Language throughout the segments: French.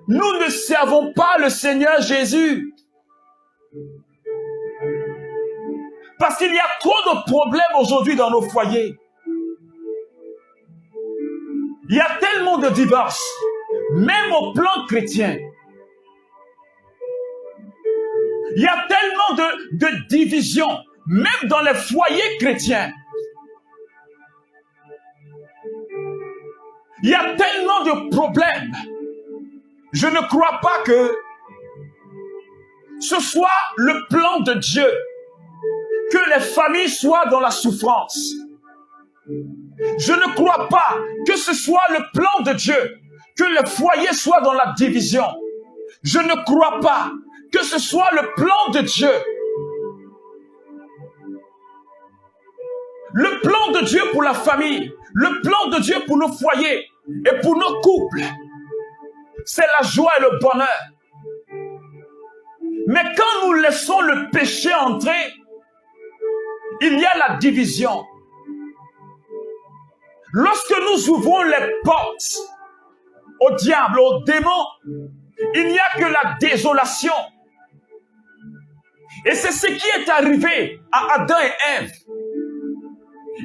nous ne servons pas le Seigneur Jésus. Parce qu'il y a trop de problèmes aujourd'hui dans nos foyers. Il y a tellement de divorces, même au plan chrétien. Il y a tellement de divisions, même dans les foyers chrétiens. Il y a tellement de problèmes. Je ne crois pas que ce soit le plan de Dieu que les familles soient dans la souffrance. Je ne crois pas que ce soit le plan de Dieu que les foyers soient dans la division. Je ne crois pas que ce soit le plan de Dieu. Le plan de Dieu pour la famille, le plan de Dieu pour nos foyers et pour nos couples, c'est la joie et le bonheur. Mais quand nous laissons le péché entrer, il y a la division. Lorsque nous ouvrons les portes au diable, aux démons, il n'y a que la désolation. Et c'est ce qui est arrivé à Adam et Ève.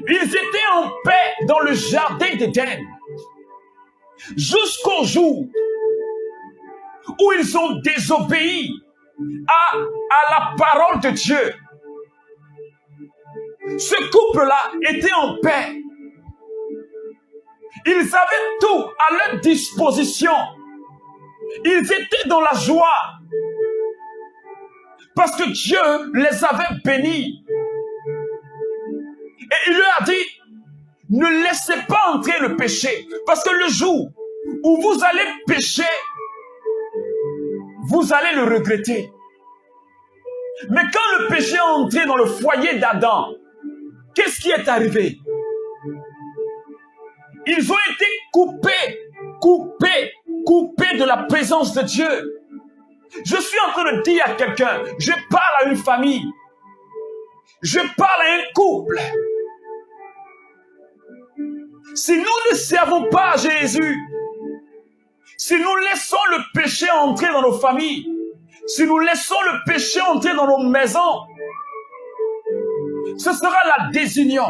Ils étaient en paix dans le jardin d'Éden jusqu'au jour où ils ont désobéi à la parole de Dieu. Ce couple-là était en paix. Ils avaient tout à leur disposition. Ils étaient dans la joie parce que Dieu les avait bénis. Et il leur a dit, ne laissez pas entrer le péché, parce que le jour où vous allez pécher, vous allez le regretter. Mais quand le péché est entré dans le foyer d'Adam, qu'est-ce qui est arrivé? Ils ont été coupés de la présence de Dieu. Je suis en train de dire à quelqu'un, je parle à une famille, je parle à un couple. Si nous ne servons pas Jésus, si nous laissons le péché entrer dans nos familles, si nous laissons le péché entrer dans nos maisons, ce sera la désunion.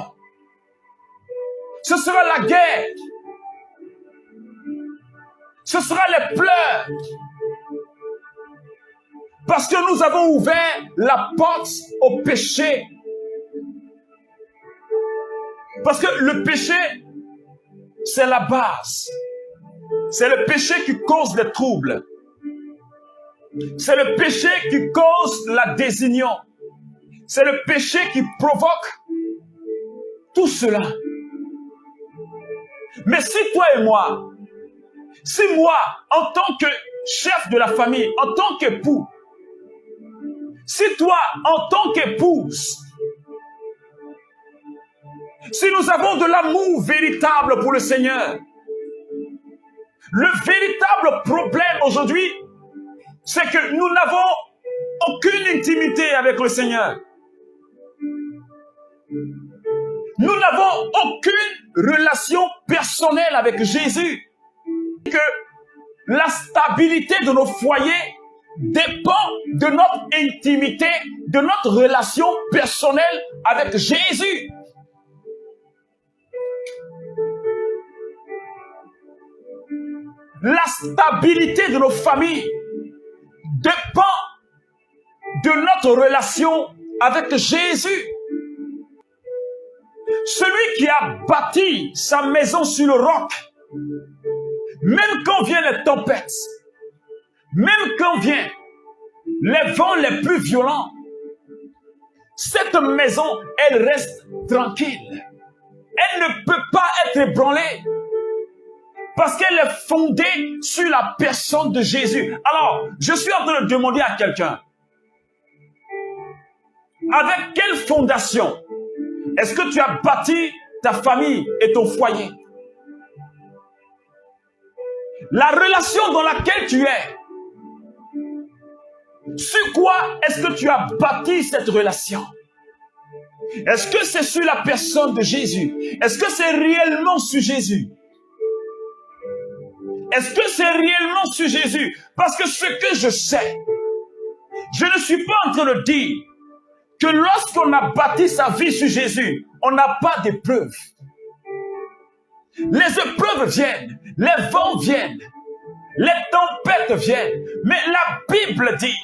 Ce sera la guerre. Ce sera les pleurs. Parce que nous avons ouvert la porte au péché. Parce que le péché, c'est la base. C'est le péché qui cause les troubles. C'est le péché qui cause la désunion. C'est le péché qui provoque tout cela. Mais si toi et moi, si moi, en tant que chef de la famille, en tant qu'époux, si toi, en tant qu'épouse, si nous avons de l'amour véritable pour le Seigneur, le véritable problème aujourd'hui, c'est que nous n'avons aucune intimité avec le Seigneur. Nous n'avons aucune relation personnelle avec Jésus. Que la stabilité de nos foyers dépend de notre intimité, de notre relation personnelle avec Jésus. La stabilité de nos familles dépend de notre relation avec Jésus. Celui qui a bâti sa maison sur le roc, même quand viennent les tempêtes, même quand viennent les vents les plus violents, cette maison, elle reste tranquille. Elle ne peut pas être ébranlée parce qu'elle est fondée sur la personne de Jésus. Alors, je suis en train de demander à quelqu'un, avec quelle fondation est-ce que tu as bâti ta famille et ton foyer? La relation dans laquelle tu es, sur quoi est-ce que tu as bâti cette relation? Est-ce que c'est sur la personne de Jésus? Est-ce que c'est réellement sur Jésus? Est-ce que c'est réellement sur Jésus? Parce que ce que je sais, je ne suis pas en train de dire que lorsqu'on a bâti sa vie sur Jésus, on n'a pas d'épreuves. Les épreuves viennent, les vents viennent, les tempêtes viennent. Mais la Bible dit,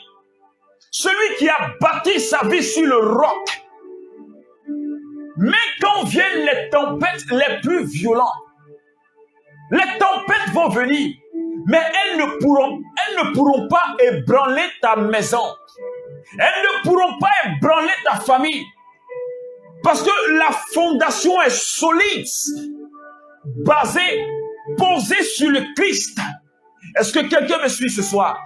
celui qui a bâti sa vie sur le roc, mais quand viennent les tempêtes les plus violentes, les tempêtes vont venir, mais elles ne pourront pas ébranler ta maison. Elles ne pourront pas ébranler ta famille. Parce que la fondation est solide, basée, posée sur le Christ. Est-ce que quelqu'un me suit ce soir?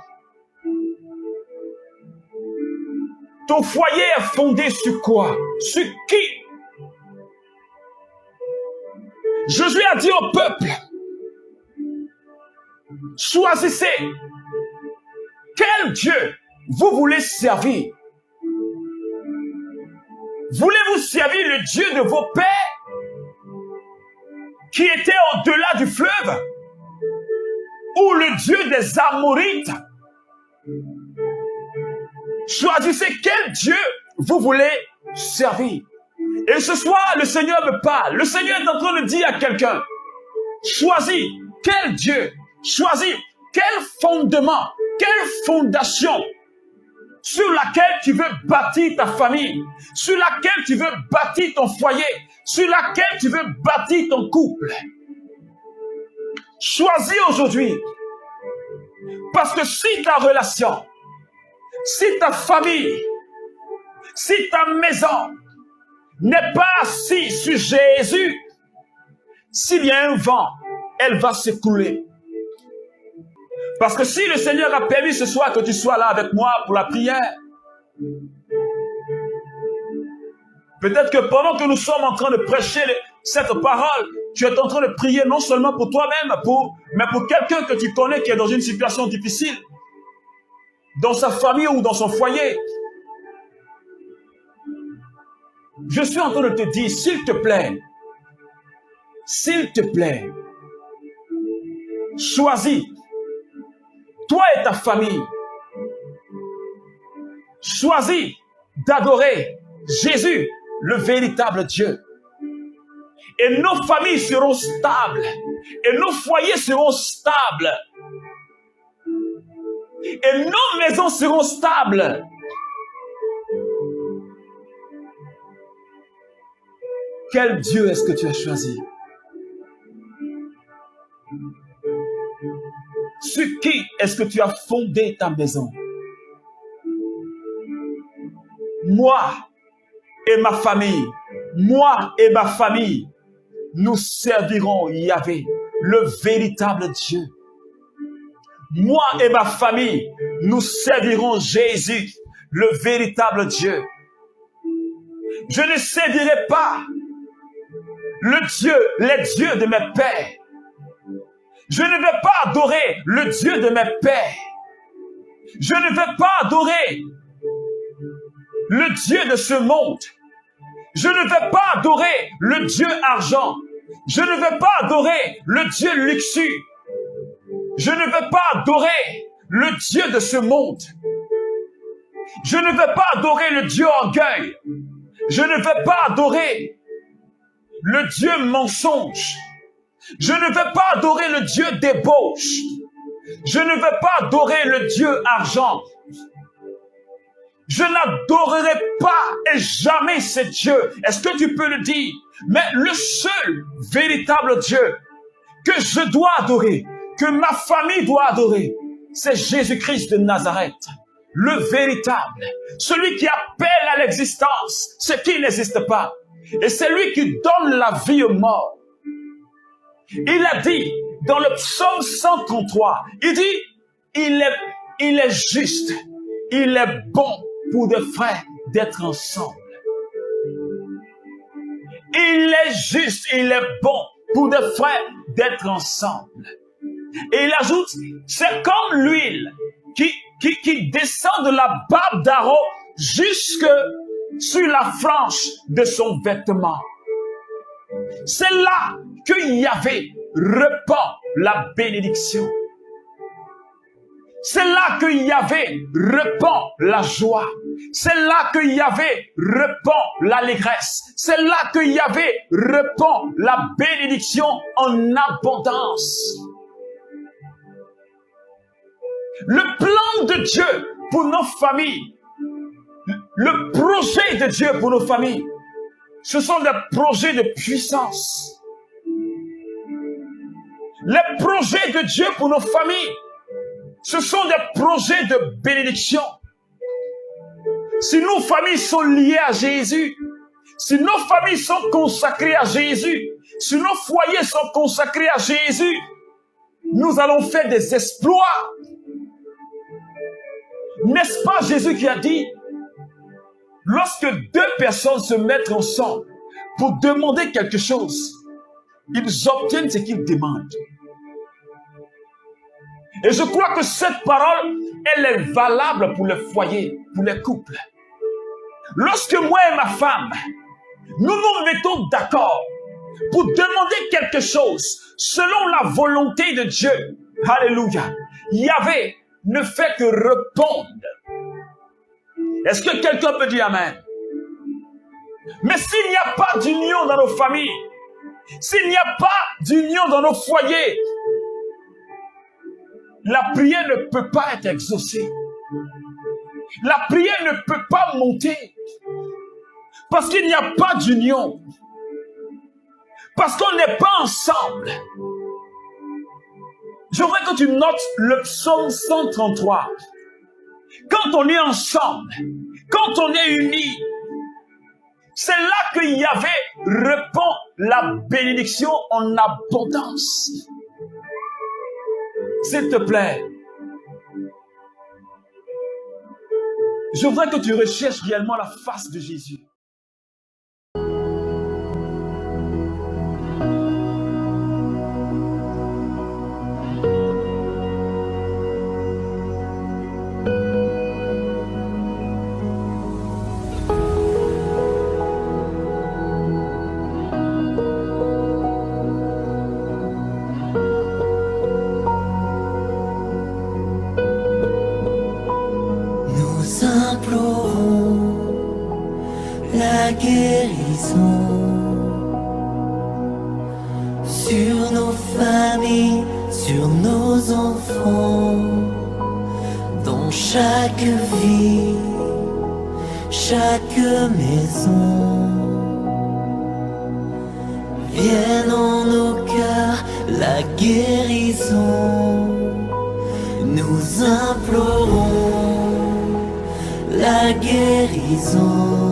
Ton foyer est fondé sur quoi? Sur qui? Jésus a dit au peuple, choisissez quel Dieu vous voulez servir. Voulez-vous servir le Dieu de vos pères qui était au-delà du fleuve, ou le Dieu des Amorites? Choisissez quel Dieu vous voulez servir. Et ce soir, le Seigneur me parle. Le Seigneur est en train de dire à quelqu'un, choisis quel Dieu, choisis quel fondement, quelle fondation sur laquelle tu veux bâtir ta famille, sur laquelle tu veux bâtir ton foyer, sur laquelle tu veux bâtir ton couple. Choisis aujourd'hui. Parce que si ta relation, si ta famille, si ta maison n'est pas assise sur Jésus, s'il y a un vent, elle va s'écrouler. Parce que si le Seigneur a permis ce soir que tu sois là avec moi pour la prière, peut-être que pendant que nous sommes en train de prêcher cette parole, tu es en train de prier non seulement pour toi-même, mais pour quelqu'un que tu connais qui est dans une situation difficile, dans sa famille ou dans son foyer. Je suis en train de te dire, s'il te plaît, choisis, toi et ta famille, choisis d'adorer Jésus, le véritable Dieu. Et nos familles seront stables, et nos foyers seront stables, et nos maisons seront stables. Quel Dieu est-ce que tu as choisi? Sur qui est-ce que tu as fondé ta maison? Moi et ma famille, nous servirons Yahvé, le véritable Dieu. Moi et ma famille, nous servirons Jésus, le véritable Dieu. Je ne servirai pas les dieux de mes pères. Je ne vais pas adorer le Dieu de mes pères. Je ne vais pas adorer le Dieu de ce monde. Je ne vais pas adorer le Dieu argent. Je ne vais pas adorer le Dieu luxure. Je ne vais pas adorer le Dieu de ce monde. Je ne vais pas adorer le Dieu orgueil. Je ne vais pas adorer le Dieu mensonge. Je ne vais pas adorer le Dieu débauche. Je ne vais pas adorer le Dieu argent. Je n'adorerai pas et jamais ce Dieu. Est-ce que tu peux le dire? Mais le seul véritable Dieu que je dois adorer, que ma famille doit adorer, c'est Jésus-Christ de Nazareth, le véritable, celui qui appelle à l'existence ce qui n'existe pas. Et c'est lui qui donne la vie aux morts. Il a dit dans le psaume 133, il dit, il est juste, il est bon pour des frères d'être ensemble. Il est juste, il est bon pour des frères d'être ensemble. Et il ajoute, c'est comme l'huile qui descend de la barbe d'Aaron jusque sur la frange de son vêtement. C'est là que Yahvé répand la bénédiction. C'est là que Yahvé répand la joie. C'est là que Yahvé répand l'allégresse. C'est là que Yahvé répand la bénédiction en abondance. Le plan de Dieu pour nos familles, le projet de Dieu pour nos familles, ce sont des projets de puissance. Les projets de Dieu pour nos familles, ce sont des projets de bénédiction. Si nos familles sont liées à Jésus, si nos familles sont consacrées à Jésus, si nos foyers sont consacrés à Jésus, nous allons faire des exploits. N'est-ce pas Jésus qui a dit, lorsque deux personnes se mettent ensemble pour demander quelque chose, ils obtiennent ce qu'ils demandent. Et je crois que cette parole, elle est valable pour les foyers, pour les couples. Lorsque moi et ma femme, nous nous mettons d'accord pour demander quelque chose selon la volonté de Dieu, alléluia, Yahvé ne fait que répondre. Est-ce que quelqu'un peut dire Amen? Mais s'il n'y a pas d'union dans nos familles, s'il n'y a pas d'union dans nos foyers, la prière ne peut pas être exaucée. La prière ne peut pas monter. Parce qu'il n'y a pas d'union. Parce qu'on n'est pas ensemble. Je voudrais que tu notes le psaume 133. Quand on est ensemble, quand on est unis, c'est là que Yahvé répand la bénédiction en abondance. S'il te plaît, je voudrais que tu recherches réellement la face de Jésus. Sur nos familles, sur nos enfants, dans chaque vie, chaque maison. Vienne en nos cœurs la guérison. Nous implorons la guérison.